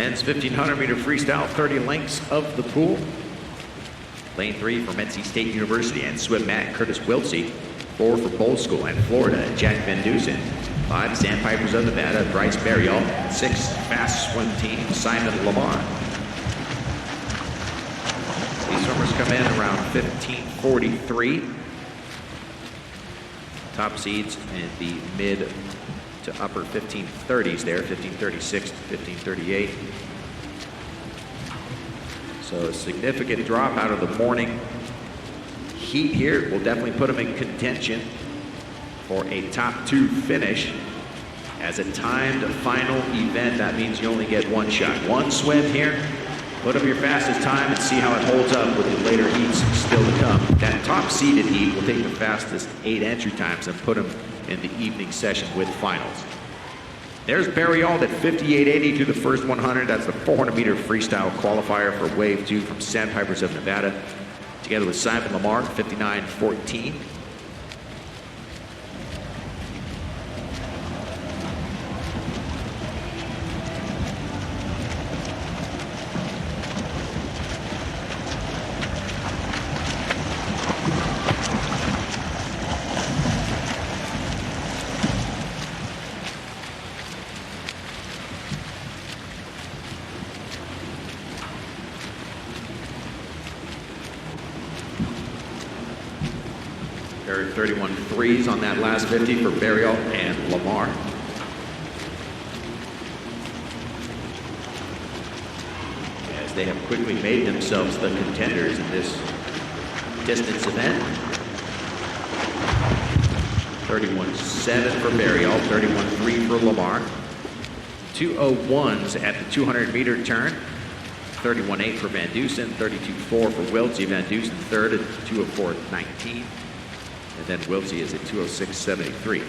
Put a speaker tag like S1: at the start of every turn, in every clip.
S1: Men's 1500 meter freestyle, 30 lengths of the pool. Lane 3 from NC State University and swim mat, Curtis Wiltsey. 4 for Bowl School and Florida, Jack Van Dusen. 5 Sandpipers of Nevada, Brice Barrieault. 6 fast swim team, Simon Lamar. These swimmers come in around 15:43. Top seeds in the mid to upper 15:30s there, 15:36 to 15:38. So a significant drop out of the morning heat here will definitely put them in contention for a top 2 finish. As a timed final event, that means you only get one shot. One swim here, put up your fastest time and see how it holds up with the later heats still to come. That top seeded heat will take the fastest 8 entry times and put them in the evening session with finals. There's Barrieault at 58.80 to the first 100. That's the 400 meter freestyle qualifier for Wave 2 from Sandpipers of Nevada. Together with Simon Lamar, 59.14. There are 31 threes on that last 50 for Barrieault and Lamar. As they have quickly made themselves the contenders in this distance event. 31.7 for Barrieault, 31.3 for Lamar. 2:01s at the 200 meter turn. 31.8 for Van Dusen, 32.4 for Wiltsey. Van Dusen third at 2:04.19. And then Wiltsey is at 2:06.73.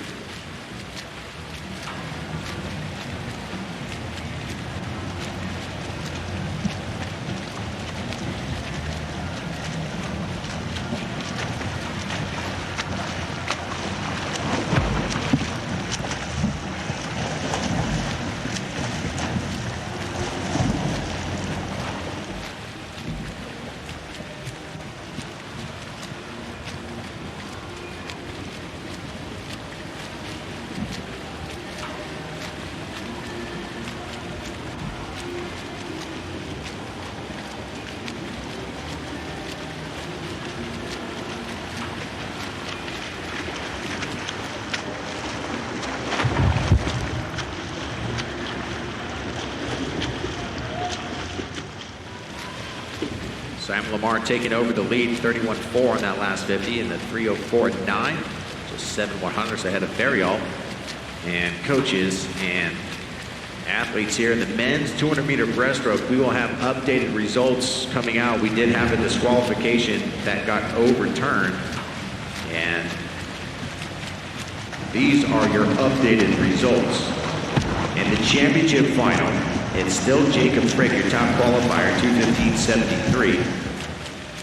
S1: Simon Lamar taking over the lead, 31.4 on that last 50 and the 3:04.9. Just 7 100ths ahead of Barrieault. And coaches and athletes here in the men's 200 meter breaststroke, we will have updated results coming out. We did have a disqualification that got overturned. And these are your updated results. In the championship final, it's still Jacob Frick, your top qualifier, 2:15.73.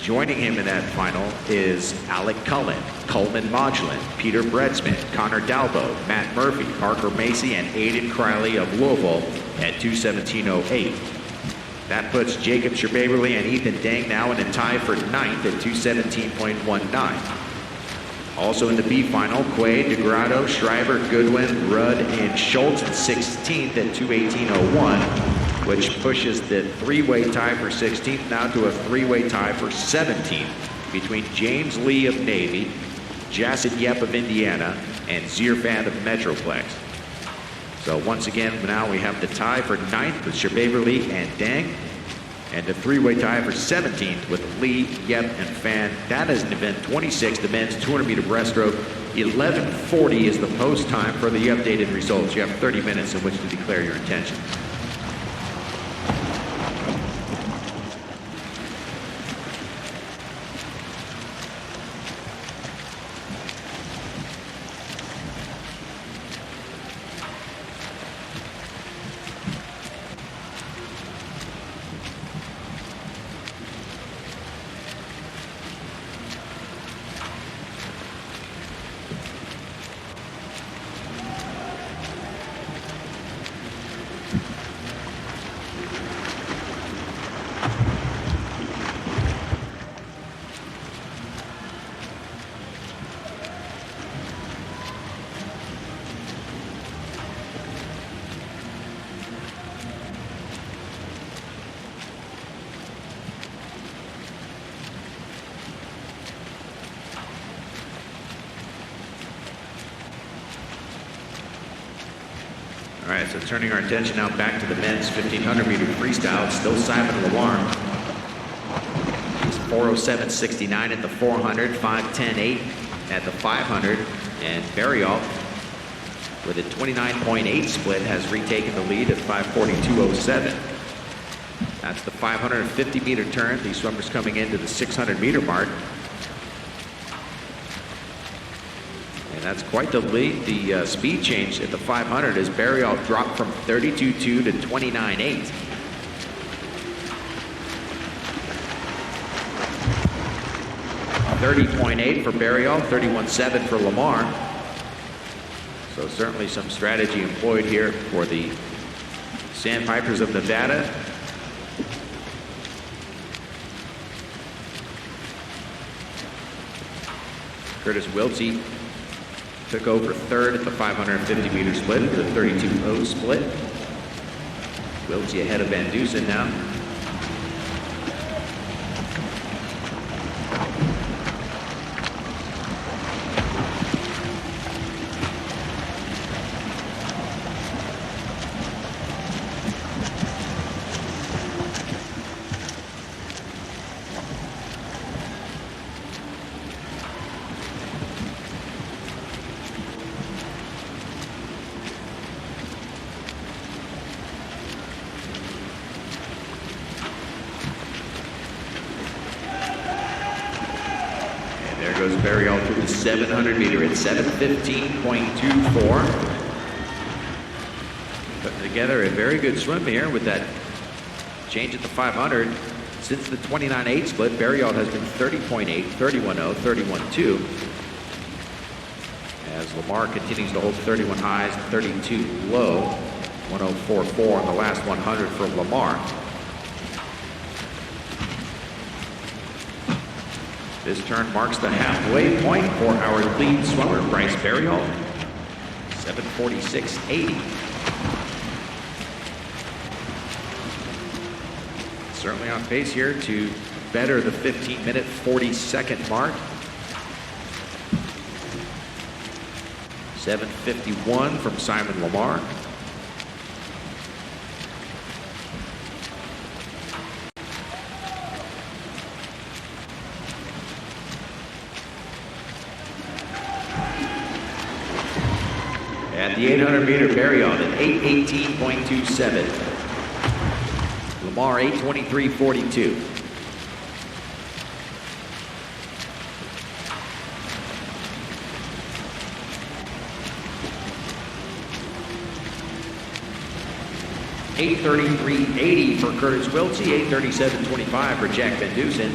S1: Joining him in that final is Alec Cullen, Coleman Modulin, Peter Bredsman, Connor Dalbo, Matt Murphy, Parker Macy, and Aiden Criley of Louisville at 2:17.08. That puts Jacob Sherbaberly and Ethan Dang now in a tie for 9th at 2:17.19. Also in the B final, Quaid, DeGrado, Schreiber, Goodwin, Rudd, and Schultz at 16th at 2:18.01, which pushes the 3-way tie for 16th now to a 3-way tie for 17th between James Lee of Navy, Jacid Yep of Indiana, and Zierfan of Metroplex. So once again, now we have the tie for 9th with Sherbaberly and Dang, and the 3-way tie for 17th with Lee, Yep, and Fan. That is an event 26, the men's 200 meter breaststroke. 11:40 is the post time for the updated results. You have 30 minutes in which to declare your intention. right, so turning our attention now back to the men's 1500 meter freestyle. It's still Simon Lamar. He's 4:07.69 at the 400, 5:10.8 at the 500, and Barrieault with a 29.8 split has retaken the lead at 5:42.07. That's the 550 meter turn. These swimmers coming into the 600 meter mark. And that's quite the lead. The speed change at the 500 as Barrieault dropped from 32.2 to 29.8. .8 for Barrieault, 31.7 for Lamar. So certainly some strategy employed here for the Sandpipers of Nevada. Curtis Wiltsey took over third at the 550 meter split with a 32.0 split. Wiltsey ahead of Van Dusen now. There goes Barrieault through the 700 meter at 7:15.24. Putting together a very good swim here with that change at the 500. Since the 29.8 split, Barrieault has been 30.8, 31.0, 31.2. As Lamar continues to hold 31 highs, 32 low, 104.4 on the last 100 for Lamar. This turn marks the halfway point for our lead swimmer, Brice Barrieault, 7:46.80. Certainly on pace here to better the 15-minute 40-second mark. 7:51 from Simon Lamar. At the 800 meter, Barrieault at 8:18.27. Lamar 8:23.42. .833.80 for Curtis Wiltsey, 8:37.25 for Jack Van Dusen.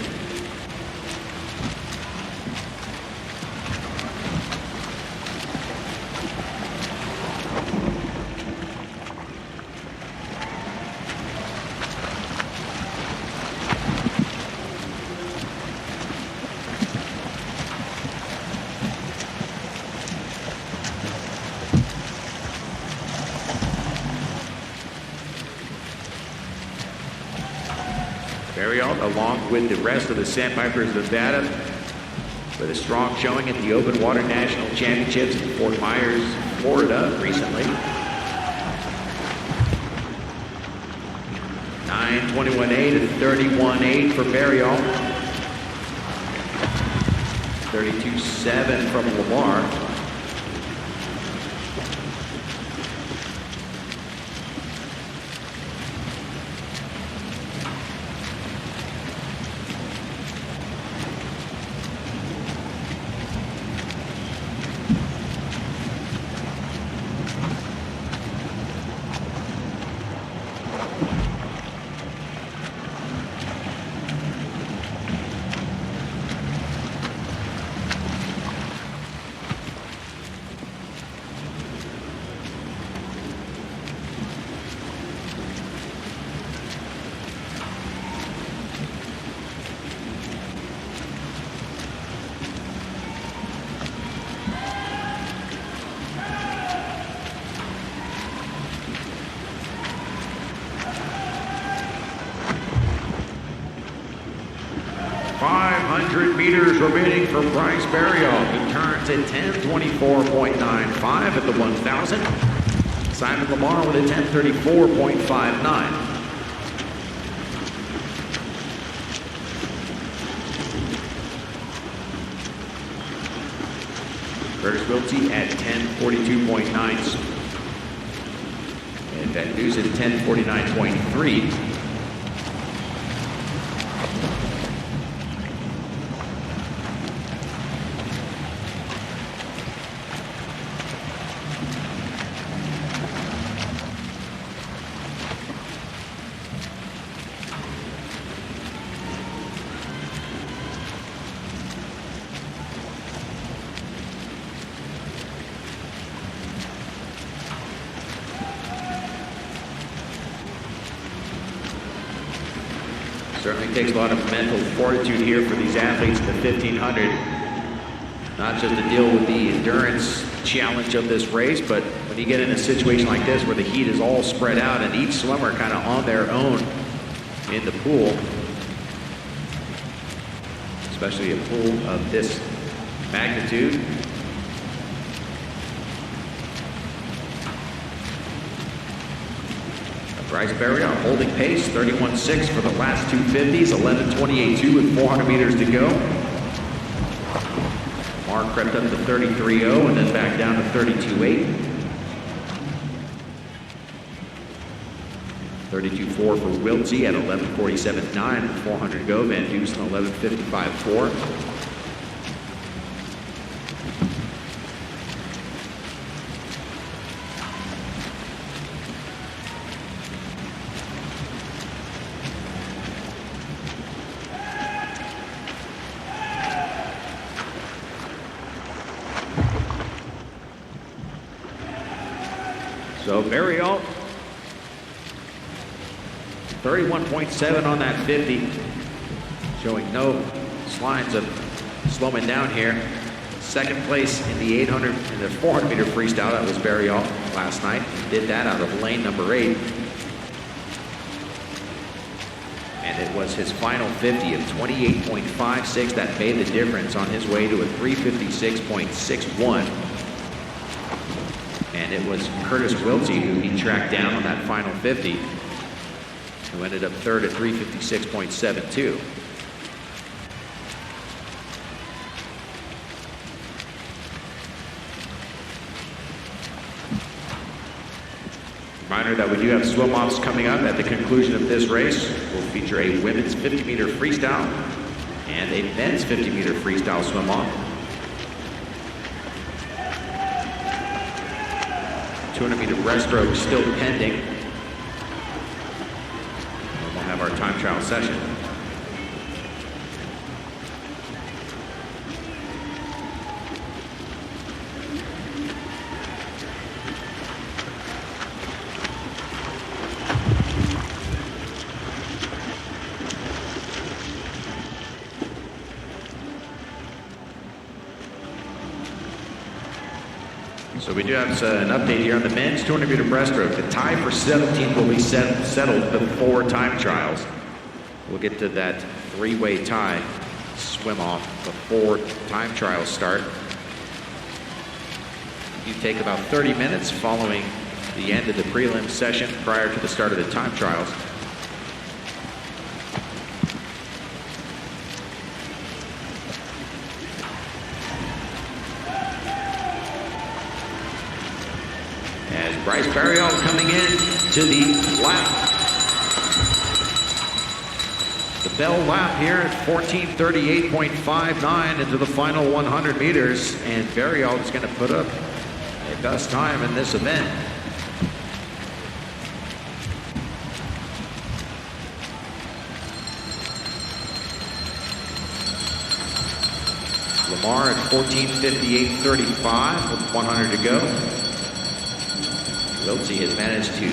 S1: Barrieault, along with the rest of the Sandpipers of Nevada, with a strong showing at the Open Water National Championships in Fort Myers, Florida, recently. 9:21.8 and 31.8 for Barrieault. 32.7 from Lamar. Meters remaining for Brice Barrieault. He turns at 10:24.95 at the 1,000. Simon Lamar with a 10:34.59. Curtis Wiltsey at 10:42.9. And Van Dusen at 10:49.3. Certainly takes a lot of mental fortitude here for these athletes in the 1500. Not just to deal with the endurance challenge of this race, but when you get in a situation like this where the heat is all spread out and each swimmer kind of on their own in the pool, especially a pool of this magnitude. Brice Barrieault holding pace, 31.6 for the last 250s, 11:28.2 with 400 meters to go. Mark crept up to 33.0 and then back down to 32.8. 32.4 for Wiltsey at 11:47.9 with 400 to go. Van Dusen 11:55.4. So Barrieault, 31.7 on that 50, showing no signs of slowing down here. Second place in the 800 and the 400 meter freestyle, that was Barrieault last night. He did that out of lane number 8. And it was his final 50 of 28.56 that made the difference on his way to a 356.61. And it was Curtis Wiltsey who he tracked down on that final 50, who ended up third at 356.72. Reminder that we do have swim-offs coming up at the conclusion of this race. We'll feature a women's 50-meter freestyle and a men's 50-meter freestyle swim-off. 200-meter breaststroke still pending. And we'll have our time trial session. So we do have an update here on the men's 200-meter breaststroke. The tie for 17th will be settled before time trials. We'll get to that three-way tie swim-off before time trials start. You take about 30 minutes following the end of the prelim session prior to the start of the time trials. Brice Barrieault coming in to the lap. The bell lap here at 14:38.59 into the final 100 meters. And Barrieault is going to put up a best time in this event. Lamar at 14:58.35 with 100 to go. Wiltsey has managed to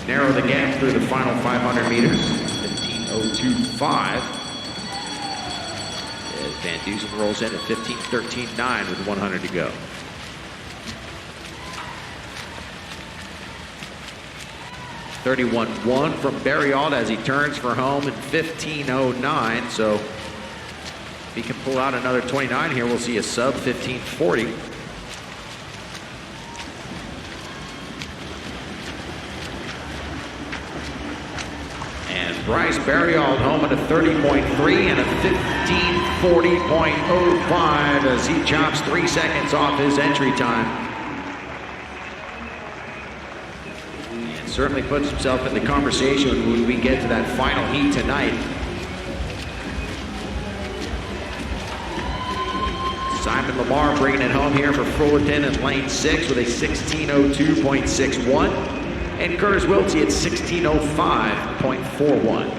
S1: narrow the gap through the final 500 meters, 15:02.5. As Van Dusen rolls in at 15:13.9 with 100 to go. (31.1) from Barrieault as he turns for home in 15:09. So if he can pull out another 29 here, we'll see a sub 15:40. Brice Barrieault home at a 30.3 and a 15:40.05 as he chops 3 seconds off his entry time. And certainly puts himself in the conversation when we get to that final heat tonight. Simon Lamar bringing it home here for Fullerton in lane 6 with a 16:02.61. And Curtis Wiltsey at 16:05.41.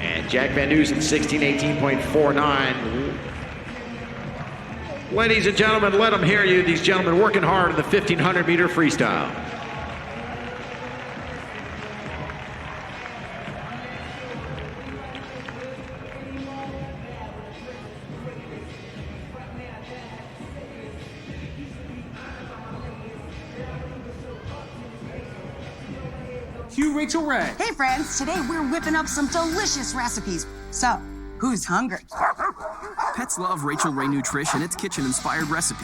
S1: And Jack Van Dusen 16:18.49. Ladies and gentlemen, let them hear you. These gentlemen working hard in the 1500 meter freestyle.
S2: Cue Rachel Ray.
S3: Hey friends, today we're whipping up some delicious recipes. So, who's hungry?
S4: Pets love Rachel Ray Nutrition. It's kitchen-inspired recipes.